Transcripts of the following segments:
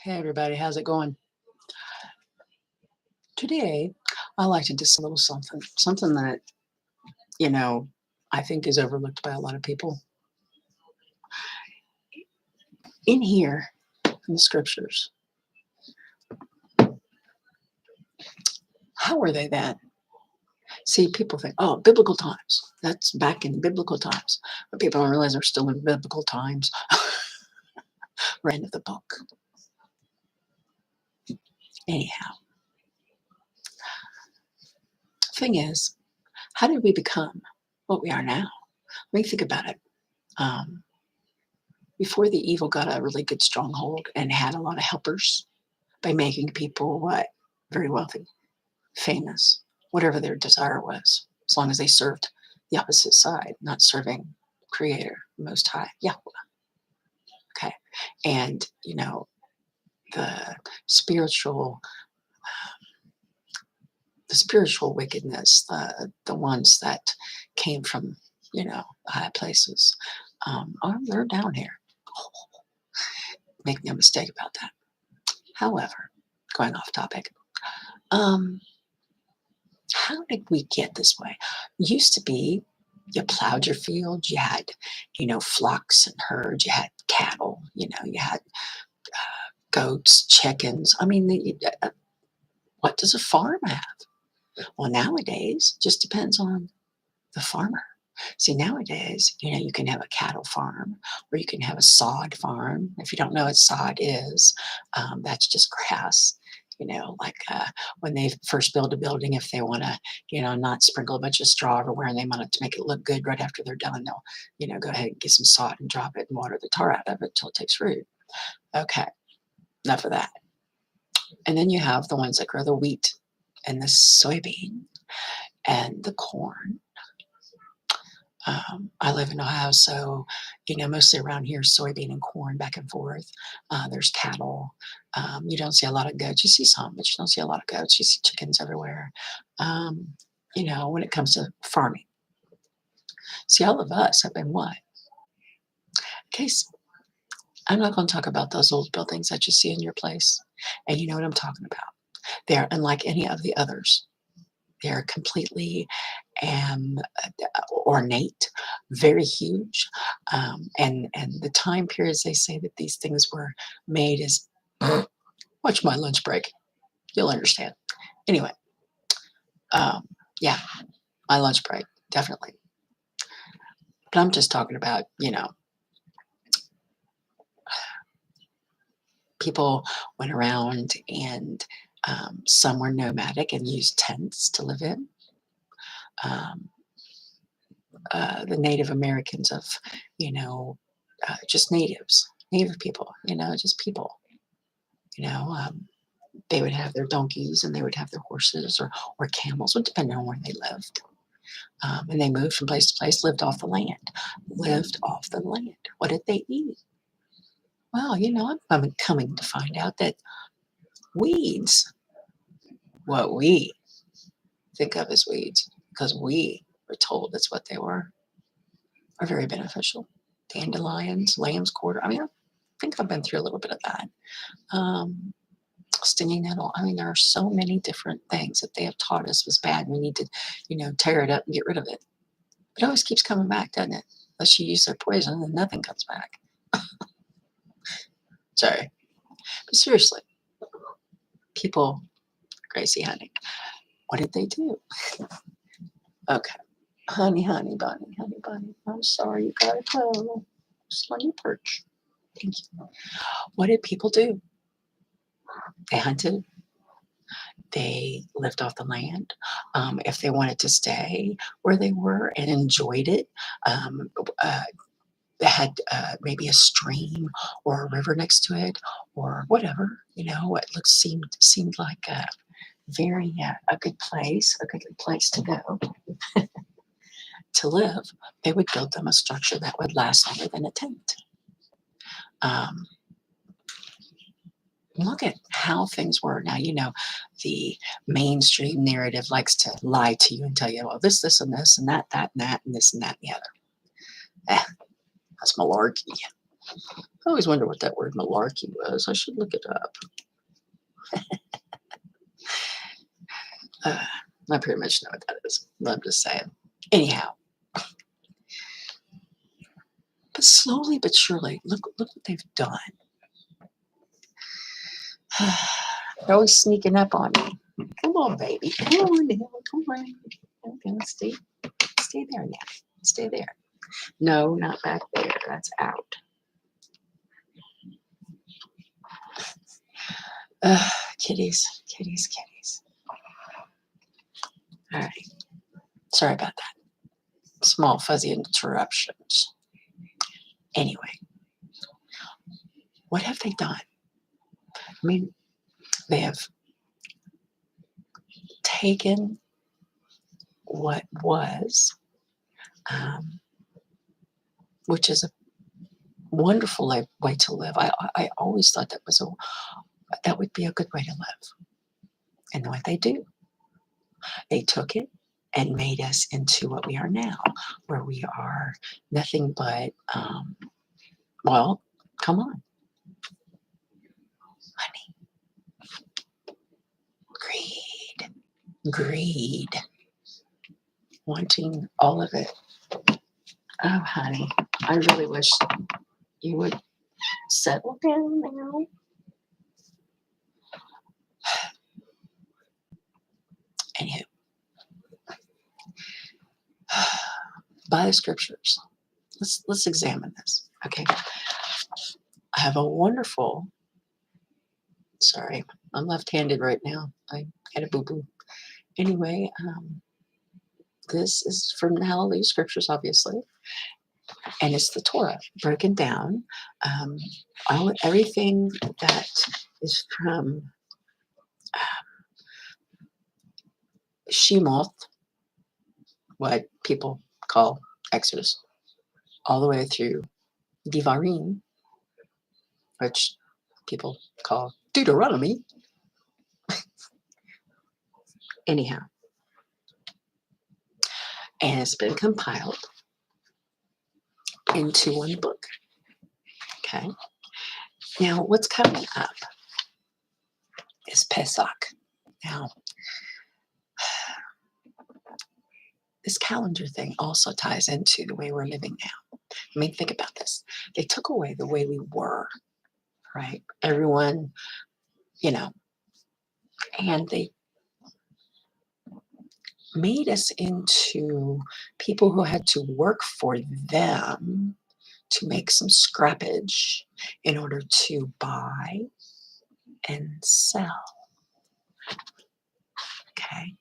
Hey everybody, how's it going? Today, I like to discuss a little something that, you know, I think is overlooked by a lot of people. In here, in the scriptures, how were they then? See, people think, oh, biblical times. That's back in biblical times. But people don't realize we're still in biblical times. We're end of the book. Anyhow, thing is, how did we become what we are now? Let me think about it. Um, Before the evil got a really good stronghold and had a lot of helpers, by making people what? Very wealthy, famous, whatever their desire was, as long as they served the opposite side, not serving Creator, Most High, Yahweh. Okay. And, the spiritual, the spiritual wickedness, the ones that came from, high places, they're down here. Make no mistake about that. However, going off topic, um, how did we get this way? Used to be you plowed your field, you had, flocks and herds, you had cattle, you had goats, chickens. I mean, what does a farm have? Well, nowadays, just depends on the farmer. See, nowadays, you can have a cattle farm or you can have a sod farm. If you don't know what sod is, that's just grass. Like when they first build a building, if they want to, not sprinkle a bunch of straw everywhere and they want it to make it look good right after they're done, they'll, go ahead and get some sod and drop it and water the tar out of it till it takes root. Okay, enough of that. And then you have the ones that grow the wheat and the soybean and the corn. I live in Ohio, so mostly around here, soybean and corn back and forth. There's cattle. You don't see a lot of goats. You see some, but you don't see a lot of goats. You see chickens everywhere. When it comes to farming, see, all of us have been what? Okay, so I'm not going to talk about those old buildings that you see in your place, and you know what I'm talking about. They're unlike any of the others. They're completely ornate, very huge, and the time periods they say that these things were made is watch my lunch break. You'll understand. Anyway, yeah, my lunch break definitely. But I'm just talking about people went around and some were nomadic and used tents to live in. Um, the Native Americans of, just native people, just people, you know, um, they would have their donkeys and they would have their horses or camels, would depend on where they lived. And they moved from place to place, lived off the land, lived off the land. What did they eat? Well, I'm coming to find out that weeds, what we think of as weeds, because we were told that's what they were, are very beneficial. Dandelions, lamb's quarter. I mean, I think I've been through a little bit of that. Um, Stinging nettle. I mean, there are so many different things that they have taught us was bad. We need to, tear it up and get rid of it. It always keeps coming back, doesn't it? Unless you use their poison, then nothing comes back. Sorry. But seriously, people, Gracie, honey, what did they do? Okay. Honey bunny. I'm sorry, you gotta go. Sit on your perch. Thank you. What did people do? They hunted. They lived off the land. If they wanted to stay where they were and enjoyed it, um, uh, they had maybe a stream or a river next to it or whatever, what seemed like a very a good place to go to live. They would build them a structure that would last longer than a tent. Um, Look at how things were. Now, the mainstream narrative likes to lie to you and tell you, well, this, and this, and that, and that, and this, and that, and the other. That's malarkey. I always wonder what that word malarkey was. I should look it up. I pretty much know what that is. But I'm just saying. Anyhow, but slowly but surely, look what they've done. They're always sneaking up on me. Come on, baby. Come on now. Come on. Okay, stay there now. Stay there. No, not back there. That's out. Kitties, kitties, kitties. All right. Sorry about that. Small fuzzy interruptions. Anyway, what have they done? I mean, they have taken what was, which is a wonderful way to live. I always thought that would be a good way to live. And what they do, they took it and made us into what we are now, where we are nothing but, well, come on, honey, greed, wanting all of it. Oh, honey, I really wish you would settle down now. Anywho, by the scriptures, let's examine this. Okay, I have a wonderful. Sorry, I'm left-handed right now. I had a boo-boo. Anyway, this is from the Hallelujah Scriptures, obviously, and it's the Torah broken down. Everything that is from Shemoth, what people call Exodus, all the way through Devarim, which people call Deuteronomy. Anyhow, and it's been compiled into one book. Okay. Now, what's coming up is Pesach. Now, this calendar thing also ties into the way we're living now. I mean, think about this. They took away the way we were, right? Everyone, and they made us into people who had to work for them to make some scrappage in order to buy and sell. Okay.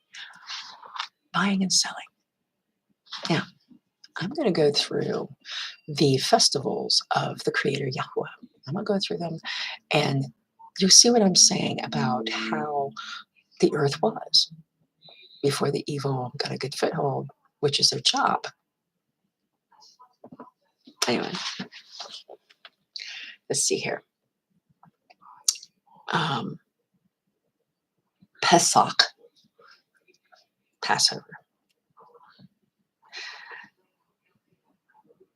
Buying and selling. Now, I'm going to go through the festivals of the Creator Yahweh. I'm going to go through them, and you'll see what I'm saying about how the earth was before the evil got a good foothold, which is their job. Anyway, let's see here. Pesach, Passover.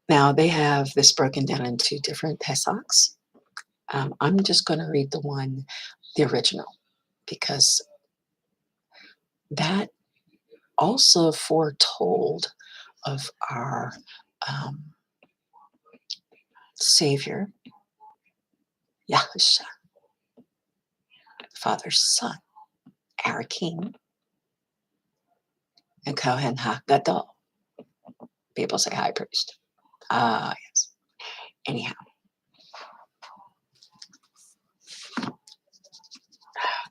Now, they have this broken down into different Pesachs. I'm just going to read the original, because that also foretold of our Savior, Yahusha, Father's Son, our King, and Kohen HaGadol. People say high priest. Ah, yes. Anyhow,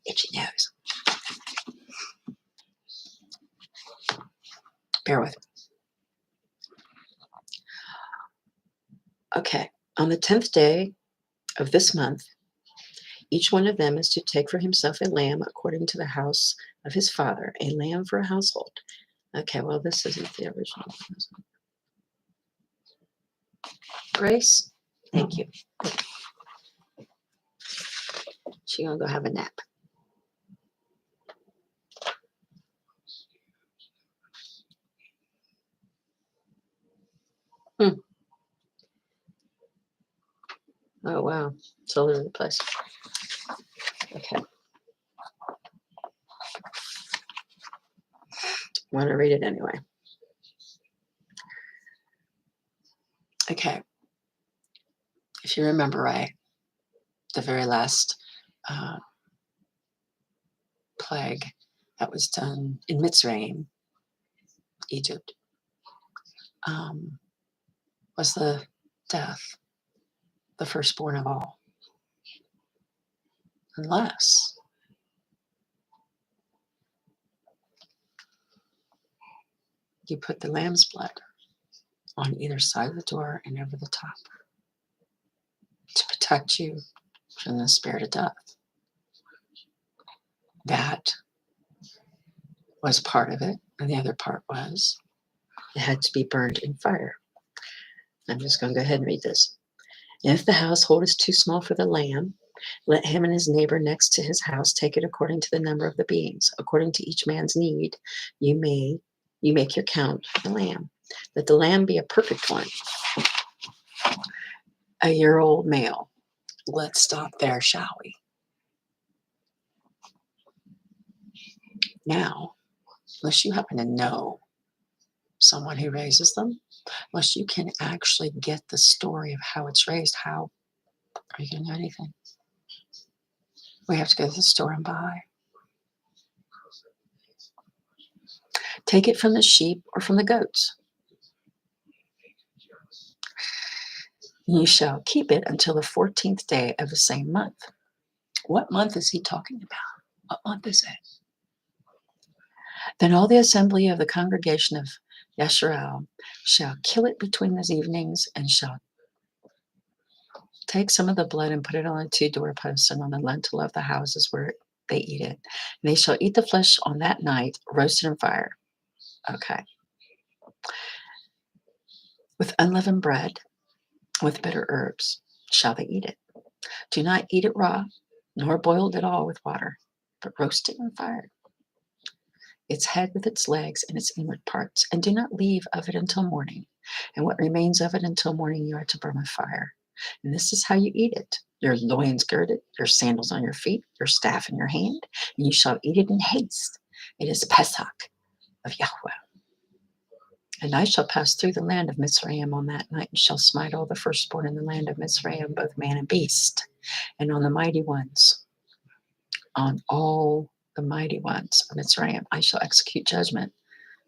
itchy nose. Bear with me. Okay, on the 10th day of this month, each one of them is to take for himself a lamb according to the house of his father, a lamb for a household. Okay, well, this isn't the original. Grace, thank you. She's going to go have a nap. It's all over the place. Okay. I want to read it anyway. Okay. If you remember right, the very last plague that was done in Mitzrayim, Egypt, was the death, the firstborn of all. Unless you put the lamb's blood on either side of the door and over the top to protect you from the spirit of death. That was part of it. And the other part was it had to be burned in fire. I'm just going to go ahead and read this. If the household is too small for the lamb, let him and his neighbor next to his house take it according to the number of the beings. According to each man's need, you make your count for the lamb. Let the lamb be a perfect one, a year-old male. Let's stop there, shall we? Now, unless you happen to know someone who raises them, unless you can actually get the story of how it's raised, how are you going to know anything? We have to go to the store and buy. Take it from the sheep or from the goats. You shall keep it until the 14th day of the same month. What month is he talking about? What month is it? Then all the assembly of the congregation of Yasharel shall kill it between the evenings and shall take some of the blood and put it on the 2 doorposts and on the lintel of the houses where they eat it. And they shall eat the flesh on that night, roasted in fire. Okay. With unleavened bread, with bitter herbs, shall they eat it. Do not eat it raw, nor boiled at all with water, but roast it in fire. Its head with its legs and its inward parts, and do not leave of it until morning. And what remains of it until morning you are to burn with fire. And this is how you eat it. Your loins girded, your sandals on your feet, your staff in your hand, and you shall eat it in haste. It is Pesach of Yahweh. And I shall pass through the land of Mitzrayim on that night, and shall smite all the firstborn in the land of Mitzrayim, both man and beast, and on the mighty ones, on all the mighty ones of Mitzrayim, I shall execute judgment.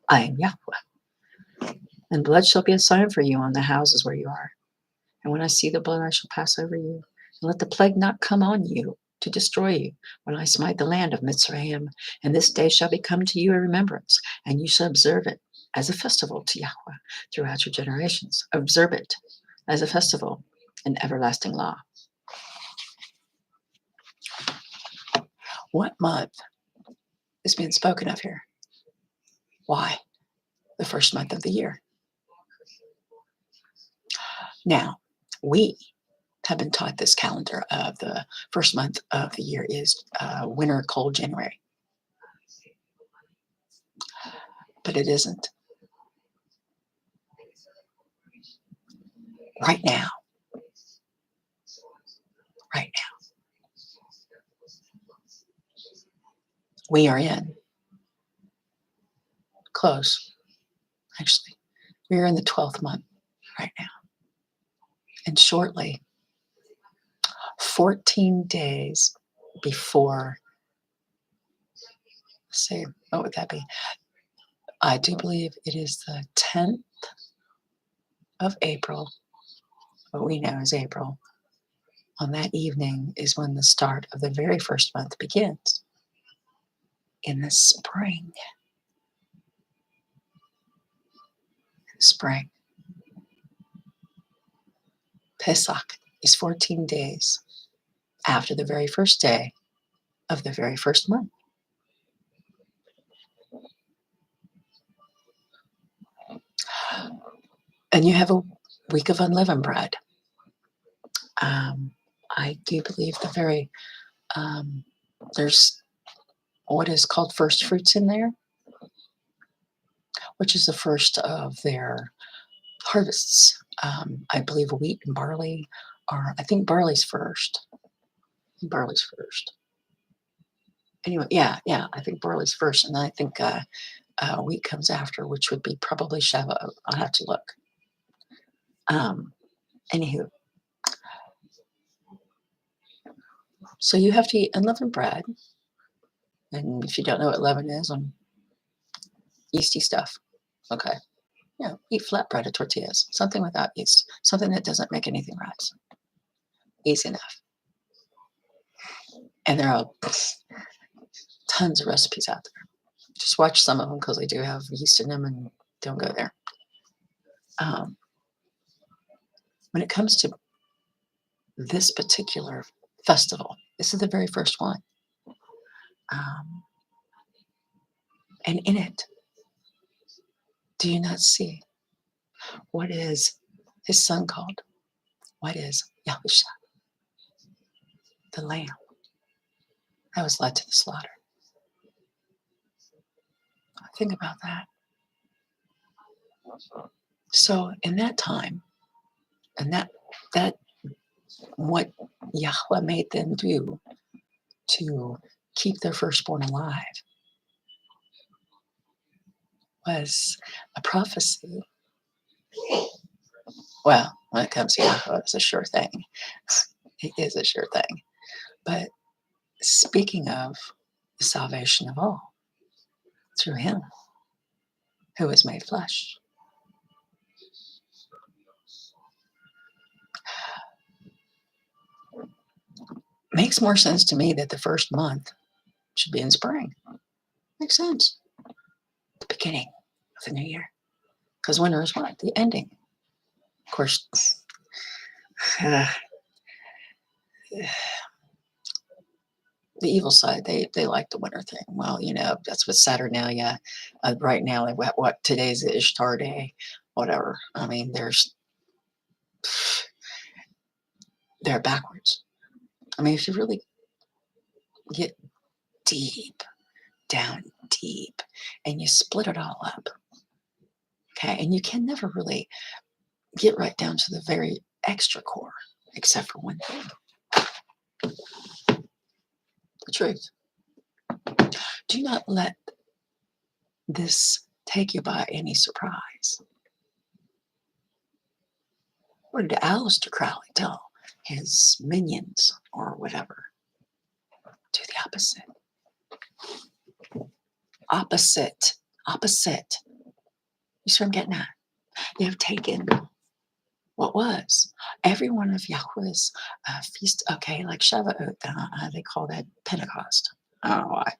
I am Yahweh. And blood shall be a sign for you on the houses where you are. And when I see the blood, I shall pass over you. And let the plague not come on you to destroy you when I smite the land of Mitzrayim. And this day shall become to you a remembrance, and you shall observe it as a festival to Yahweh throughout your generations. Observe it as a festival, an everlasting law. What month is being spoken of here? Why? The first month of the year. Now, we have been taught this calendar of the first month of the year is winter, cold January. But it isn't. Right now. We are in. Close. Actually, we're in the 12th month right now. And shortly, 14 days before, say, what would that be? I do believe it is the 10th of April, what we know as April. On that evening is when the start of the very first month begins. In the spring. Spring. Pesach is 14 days after the very first day of the very first month. And you have a week of unleavened bread. I do believe there's what is called first fruits in there, which is the first of their harvests. I believe wheat and barley or I think barley's first. Barley's first. Anyway, yeah, I think barley's first, and then I think wheat comes after, which would be probably Shavuot. I'll have to look. Um, Anywho, so you have to eat unleavened bread, and if you don't know what leaven is, yeasty stuff. Okay, yeah, eat flatbread or tortillas, something without yeast, something that doesn't make anything rise. Easy enough. And there are tons of recipes out there. Just watch some of them because they do have yeast in them, and don't go there. When it comes to this particular festival, this is the very first one. And in it, do you not see what is his son called? What is Yahusha, the lamb that was led to the slaughter? Think about that. So in that time, and that what Yahweh made them do to keep their firstborn alive was a prophecy. Well, when it comes to Yahweh, it's a sure thing. It is a sure thing. But speaking of the salvation of all, through him who was made flesh. Makes more sense to me that the first month should be in spring. Makes sense. The beginning of the new year. Because winter is what? The ending. Of course, the evil side, they like the winter thing. Well, that's with Saturnalia. Right now, what today's the Ishtar day, whatever. I mean, they're backwards. I mean, if you really get down deep, and you split it all up, okay, and you can never really get right down to the very extra core, except for one thing. The truth. Do not let this take you by any surprise. What did Aleister Crowley tell his minions or whatever? Do the opposite. Opposite. You see what I'm getting at? They have taken what was every one of Yahweh's feast. Okay, like Shavuot, they call that Pentecost. I don't know why,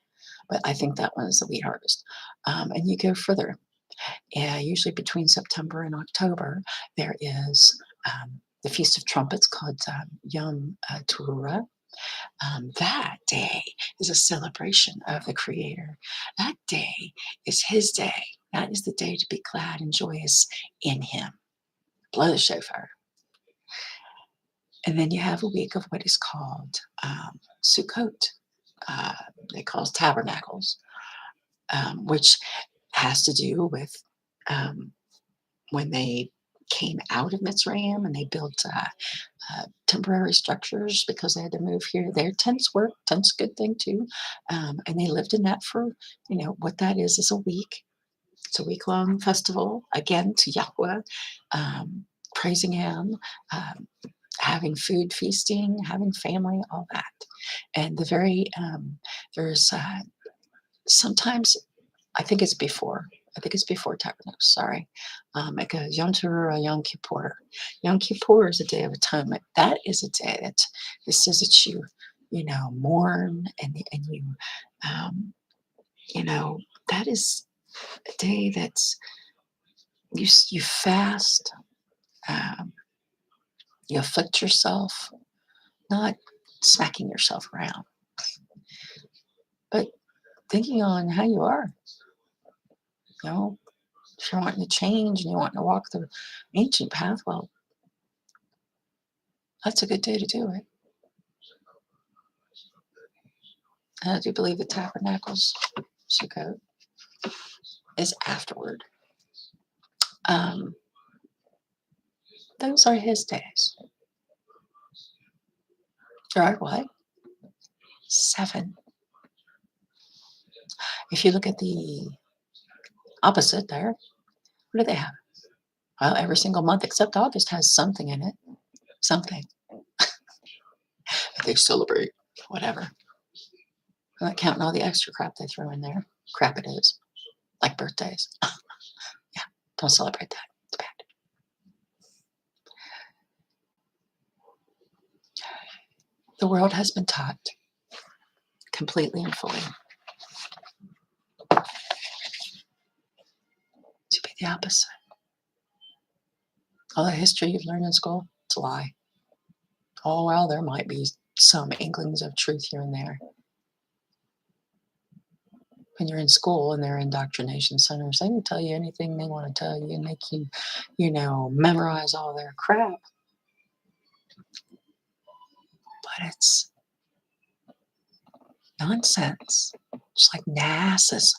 but I think that one is the wheat harvest. And you go further. Usually between September and October, there is the Feast of Trumpets called Yom Teruah. That day is a celebration of the Creator. That day is His day. That is the day to be glad and joyous in Him. Blow the shofar. And then you have a week of what is called Sukkot. They call it tabernacles, which has to do with when they came out of Mitzrayim and they built temporary structures because they had to move here. Their tents work. Tents a good thing too. And they lived in that for, what that is a week. It's a week-long festival, again, to Yahweh, praising Him, having food, feasting, having family, all that. And there's sometimes, I think it's before Tabernacles, sorry. It goes Yom Teruah, Yom Kippur. Yom Kippur is a day of atonement. That is a day that it says that you mourn and you, that is a day that's you fast, you afflict yourself, not smacking yourself around, but thinking on how you are. If you're wanting to change and you want to walk the ancient path, well, that's a good day to do it. And I do believe the Tabernacles, Sukkot, is afterward. Those are His days. There are what? 7. If you look at the opposite there, what do they have? Well, every single month except August has something in it. Something. They celebrate. Whatever. I'm not counting all the extra crap they throw in there. Crap it is. Like birthdays. Yeah, don't celebrate that. It's bad. The world has been taught completely and fully to be the opposite. All the history you've learned in school, it's a lie. Oh, well, there might be some inklings of truth here and there. When you're in school and they're indoctrination centers, they can tell you anything they want to tell you and make you, memorize all their crap. But it's nonsense. Just like NASA's,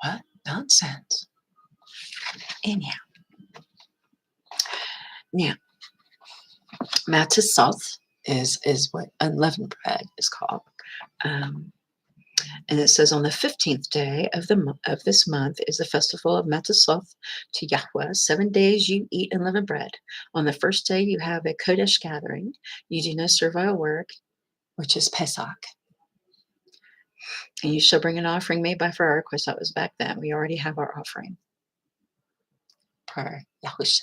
what? Nonsense. Anyhow. Now, Matzah Salt is what unleavened bread is called. And it says on the 15th day of this month is the festival of Matzot to Yahweh. 7 days you eat unleavened bread. On the first day you have a Kodesh gathering. You do no servile work, which is Pesach. And you shall bring an offering made by fire. Of course, that was back then. We already have our offering. Per Yahusha.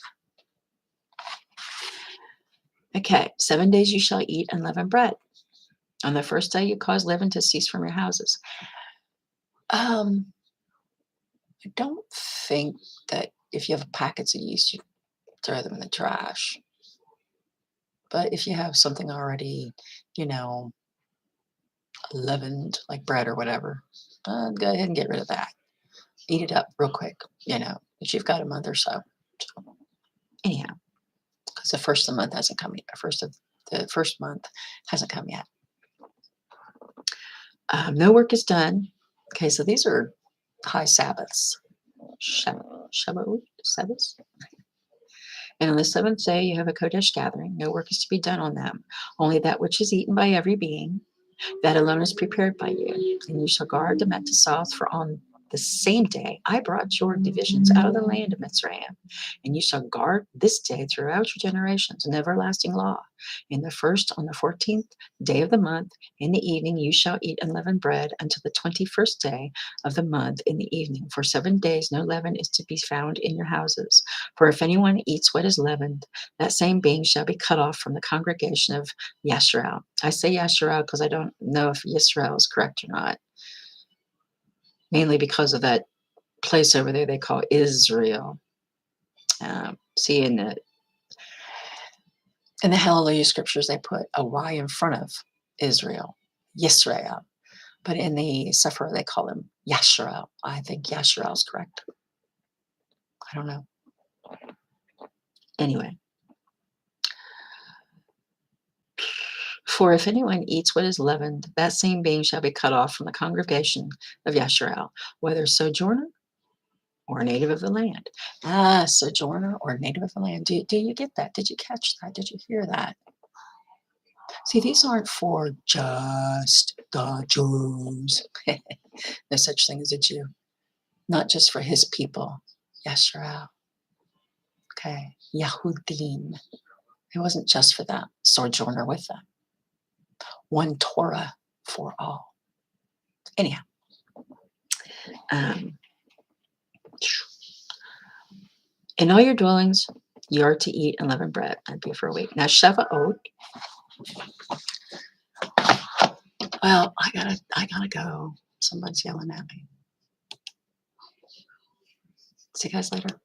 Okay, 7 days you shall eat unleavened bread. On the first day you cause leaven to cease from your houses. I don't think that if you have packets of yeast, you throw them in the trash. But if you have something already, leavened, like bread or whatever, go ahead and get rid of that. Eat it up real quick, if you've got a month or so. Anyhow, because the first of the month hasn't come yet. The first month hasn't come yet. No work is done. Okay, so these are high Sabbaths. Sabbaths. And on the 7th day you have a Kodesh gathering. No work is to be done on them. Only that which is eaten by every being, that alone is prepared by you. And you shall guard the Matzah, for on the same day I brought your divisions out of the land of Mitzrayim. And you shall guard this day throughout your generations, an everlasting law. On the 14th day of the month, in the evening, you shall eat unleavened bread until the 21st day of the month in the evening. For 7 days no leaven is to be found in your houses. For if anyone eats what is leavened, that same being shall be cut off from the congregation of Yisrael. I say Yisrael because I don't know if Yisrael is correct or not. Mainly because of that place over there they call Israel. See, in the Hallelujah scriptures, they put a Y in front of Israel, Yisrael. But in the Sephirah, they call him Yasharal. I think Yasharal is correct. I don't know. Anyway. For if anyone eats what is leavened, that same being shall be cut off from the congregation of Yasharal, whether sojourner or native of the land. Sojourner or native of the land. Do you get that? Did you catch that? Did you hear that? See, these aren't for just the Jews. No such thing as a Jew. Not just for his people. Yasharal. Okay. Yahudim. It wasn't just for them. Sojourner with them. One Torah for all. Anyhow. In all your dwellings, you are to eat unleavened bread. That'd be for a week. Now, Shavuot. Well, I gotta go. Somebody's yelling at me. See you guys later.